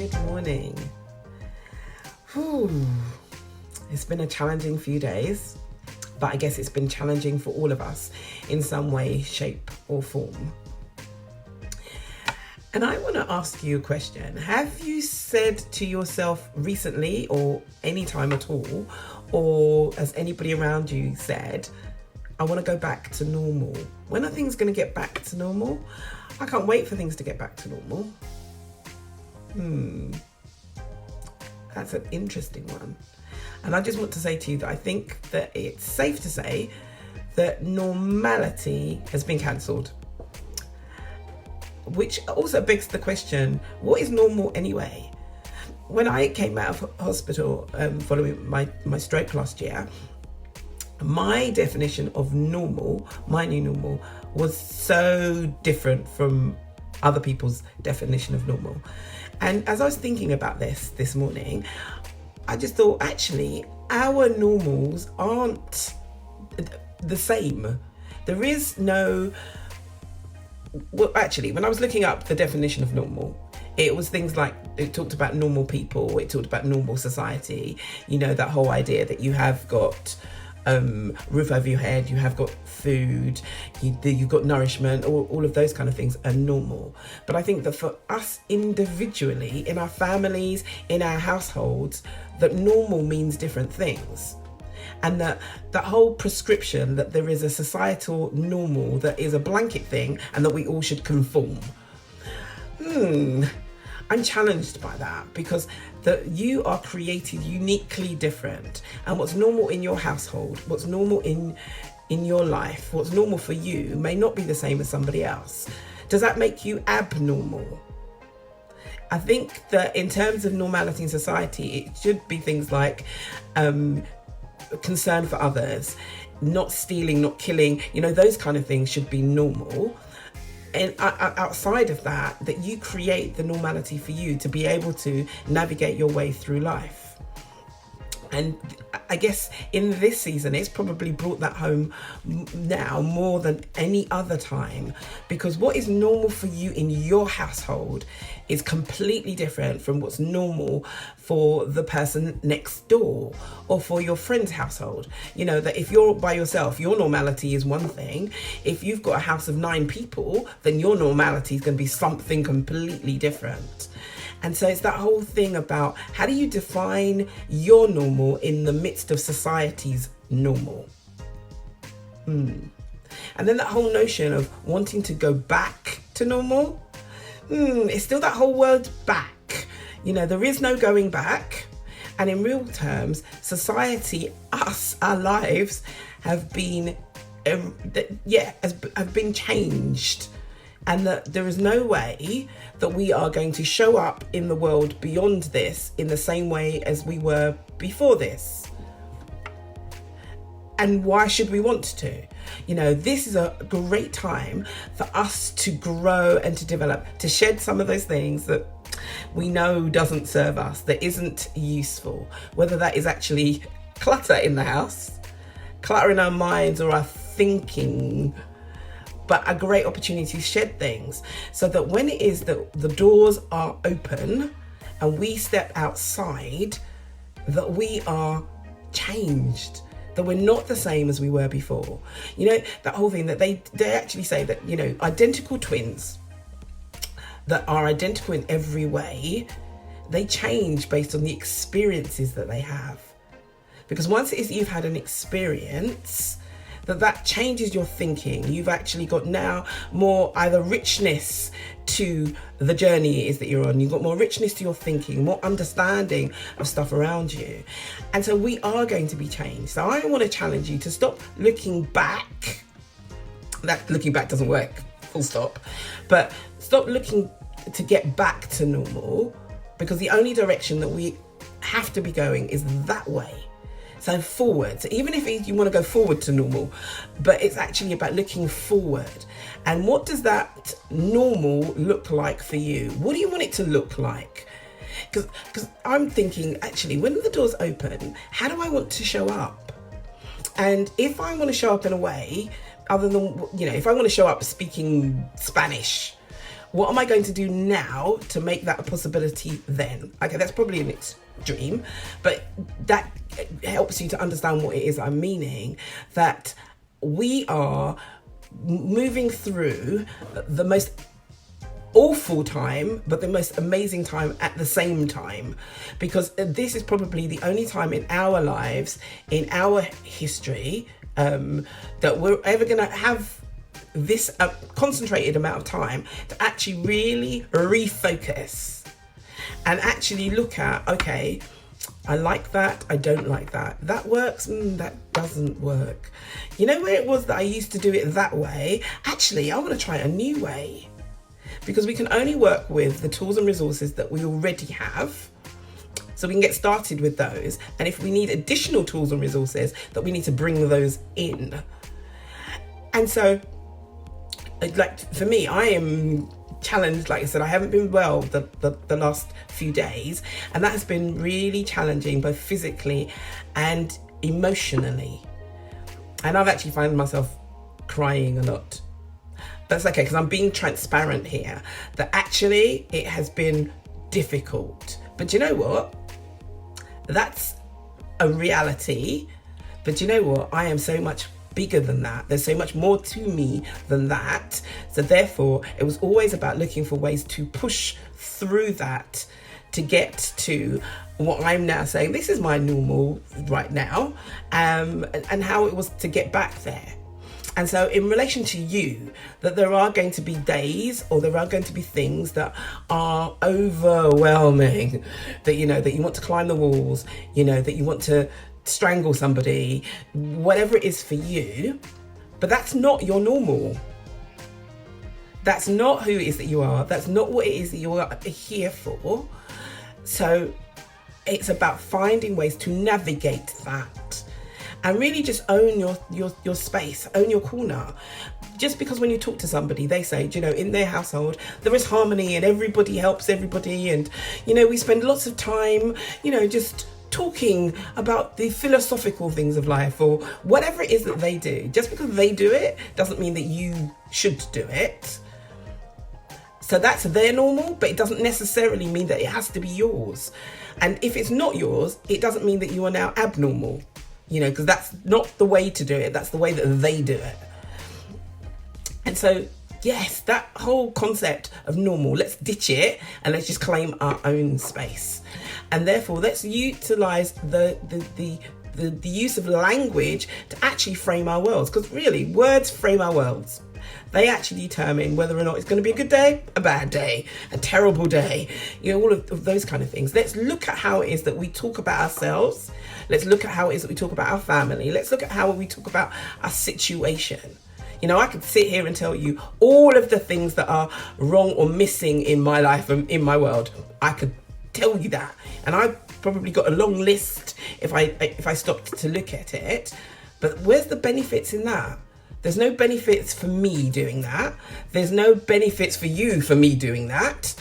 Good morning. It's been a challenging few days, but I guess it's been challenging for all of us in some way, shape, or form. And I want to ask you a question. Have you said to yourself recently, or any time at all, or has anybody around you said, I want to go back to normal? When are things going to get back to normal? I can't wait for things to get back to normal. That's an interesting one. And I just want to say to you that I think that it's safe to say that normality has been cancelled. Which also begs the question, what is normal anyway? When I came out of hospital following my stroke last year, my definition of normal, my new normal, was so different from other people's definition of normal. And as I was thinking about this morning, I just thought, actually, our normals aren't the same. There is no... Well, actually, when I was looking up the definition of normal, it was things like, it talked about normal people, it talked about normal society, you know, that whole idea that you have got roof over your head, you have got food, you've got nourishment, all of those kind of things are normal. But I think that for us individually, in our families, in our households, that normal means different things. And that whole prescription that there is a societal normal that is a blanket thing and that we all should conform. I'm challenged by that, because that you are created uniquely different, and what's normal in your household, what's normal in your life, what's normal for you may not be the same as somebody else. Does that make you abnormal? I think that in terms of normality in society, it should be things like concern for others, not stealing, not killing, you know, those kind of things should be normal. And outside of that you create the normality for you to be able to navigate your way through life. And I guess in this season, it's probably brought that home now more than any other time, because what is normal for you in your household is completely different from what's normal for the person next door or for your friend's household. You know, that if you're by yourself, your normality is one thing. If you've got a house of 9 people, then your normality is going to be something completely different. And so it's that whole thing about, how do you define your normal in the midst of society's normal? And then that whole notion of wanting to go back to normal. It's still that whole word back. You know, there is no going back. And in real terms, society, us, our lives have been, have been changed. And that there is no way that we are going to show up in the world beyond this in the same way as we were before this. And why should we want to? You know, this is a great time for us to grow and to develop, to shed some of those things that we know doesn't serve us, that isn't useful, whether that is actually clutter in the house, clutter in our minds or our thinking, but a great opportunity to shed things, so that when it is that the doors are open and we step outside, that we are changed, that we're not the same as we were before. You know, that whole thing that they actually say that, you know, identical twins that are identical in every way, they change based on the experiences that they have. Because once it is you've had an experience, that changes your thinking. You've actually got now more either richness to the journey it is that you're on. You've got more richness to your thinking, more understanding of stuff around you. And so we are going to be changed. So I want to challenge you to stop looking back. That looking back doesn't work, full stop. But stop looking to get back to normal, because the only direction that we have to be going is that way. So forward. So even if you want to go forward to normal, but it's actually about looking forward. And what does that normal look like for you? What do you want it to look like? Because I'm thinking, actually, when the doors open, how do I want to show up? And if I want to show up in a way, other than, you know, if I want to show up speaking Spanish, What am I going to do now to make that a possibility then? Okay, that's probably an extreme, but that helps you to understand what it is I'm meaning, that we are moving through the most awful time, but the most amazing time at the same time, because this is probably the only time in our lives, in our history, that we're ever going to have this concentrated amount of time to actually really refocus and actually look at, okay, I like that, I don't like that. That works, that doesn't work. You know where it was that I used to do it that way? Actually, I want to try a new way. Because we can only work with the tools and resources that we already have. So we can get started with those. And if we need additional tools and resources, that we need to bring those in. And so, like, for me, I am challenged. Like I said, I haven't been well the last few days, and that has been really challenging, both physically and emotionally. And I've actually found myself crying a lot. That's okay, because I'm being transparent here, that actually it has been difficult. But you know what? That's a reality. But you know what? I am so much bigger than that. There's so much more to me than that. So therefore, it was always about looking for ways to push through that to get to what I'm now saying, this is my normal right now, and how it was to get back there. And so in relation to you, that there are going to be days, or there are going to be things that are overwhelming, that, you know, that you want to climb the walls, you know, that you want to strangle somebody, whatever it is for you, but that's not your normal. That's not who it is that you are. That's not what it is that you are here for. So it's about finding ways to navigate that. And really just own your space, own your corner. Just because when you talk to somebody, they say, you know, in their household, there is harmony and everybody helps everybody. And, you know, we spend lots of time, you know, just talking about the philosophical things of life, or whatever it is that they do. Just because they do it doesn't mean that you should do it. So that's their normal, but it doesn't necessarily mean that it has to be yours. And if it's not yours, it doesn't mean that you are now abnormal. You know, because that's not the way to do it. That's the way that they do it. And so, yes, that whole concept of normal, let's ditch it and let's just claim our own space. And therefore, let's utilize the use of language to actually frame our worlds. Because really, words frame our worlds. They actually determine whether or not it's going to be a good day, a bad day, a terrible day, you know, all of those kind of things. Let's look at how it is that we talk about ourselves. Let's look at how it is that we talk about our family. Let's look at how we talk about our situation. You know, I could sit here and tell you all of the things that are wrong or missing in my life and in my world. I could tell you that. And I've probably got a long list if I stopped to look at it. But where's the benefits in that? There's no benefits for me doing that. There's no benefits for you for me doing that.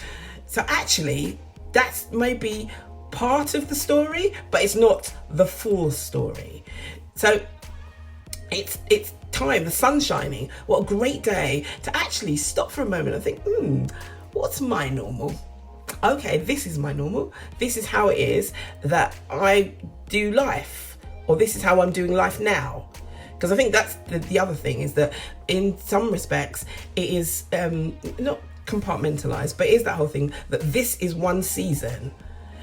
So actually, that's maybe part of the story, but it's not the full story. So it's time, the sun's shining. What a great day to actually stop for a moment and think, what's my normal? Okay, this is my normal. This is how it is that I do life, or this is how I'm doing life now. Because I think that's the other thing, is that in some respects, it is not compartmentalized, but it is that whole thing that this is one season.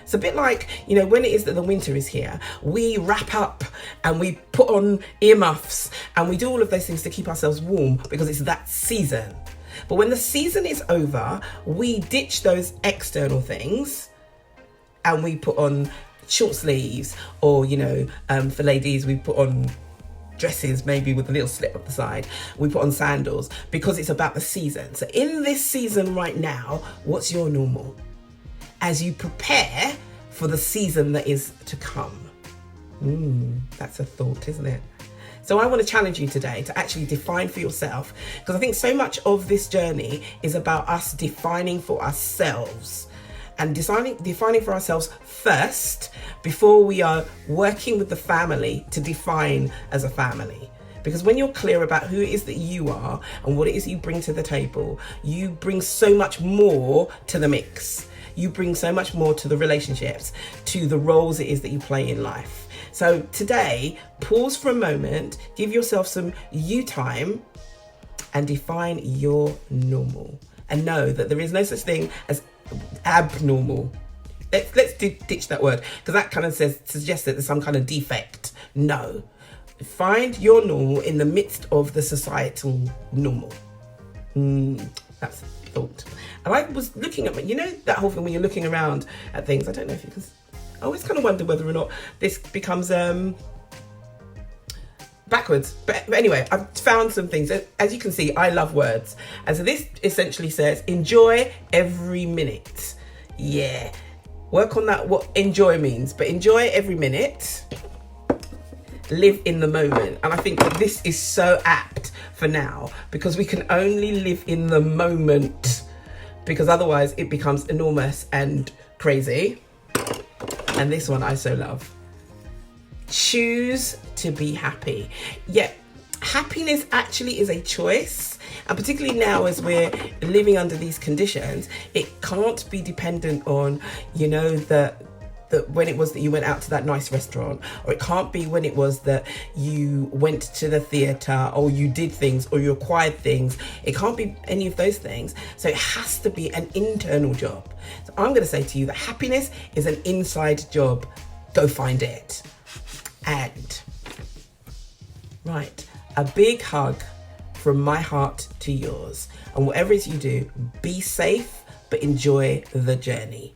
It's a bit like, you know, when it is that the winter is here, we wrap up and we put on earmuffs and we do all of those things to keep ourselves warm because it's that season. But when the season is over, we ditch those external things and we put on short sleeves, or, you know, for ladies, we put on dresses, maybe with a little slit up the side. We put on sandals because it's about the season. So in this season right now, what's your normal? As you prepare for the season that is to come. That's a thought, isn't it? So I want to challenge you today to actually define for yourself, because I think so much of this journey is about us defining for ourselves, and defining for ourselves first before we are working with the family to define as a family. Because when you're clear about who it is that you are and what it is you bring to the table, you bring so much more to the mix. You bring so much more to the relationships, to the roles it is that you play in life. So today, pause for a moment, give yourself some you time, and define your normal. And know that there is no such thing as abnormal. Let's ditch that word, because that kind of suggests that there's some kind of defect. No. Find your normal in the midst of the societal normal. That's thought. And I was looking at, that whole thing when you're looking around at things. I don't know if you can. I always kind of wonder whether or not this becomes backwards. But anyway, I've found some things. As you can see, I love words. And so this essentially says, enjoy every minute. Yeah. Work on that, what enjoy means. But enjoy every minute. Live in the moment. And I think that this is so apt for now, because we can only live in the moment, because otherwise it becomes enormous and crazy. And this one I so love. Choose to be happy. Yeah, happiness actually is a choice. And particularly now, as we're living under these conditions, it can't be dependent on, that when it was that you went out to that nice restaurant, or it can't be when it was that you went to the theatre, or you did things, or you acquired things. It can't be any of those things. So it has to be an internal job. So I'm going to say to you that happiness is an inside job. Go find it. And right, a big hug from my heart to yours. And whatever it is you do, be safe, but enjoy the journey.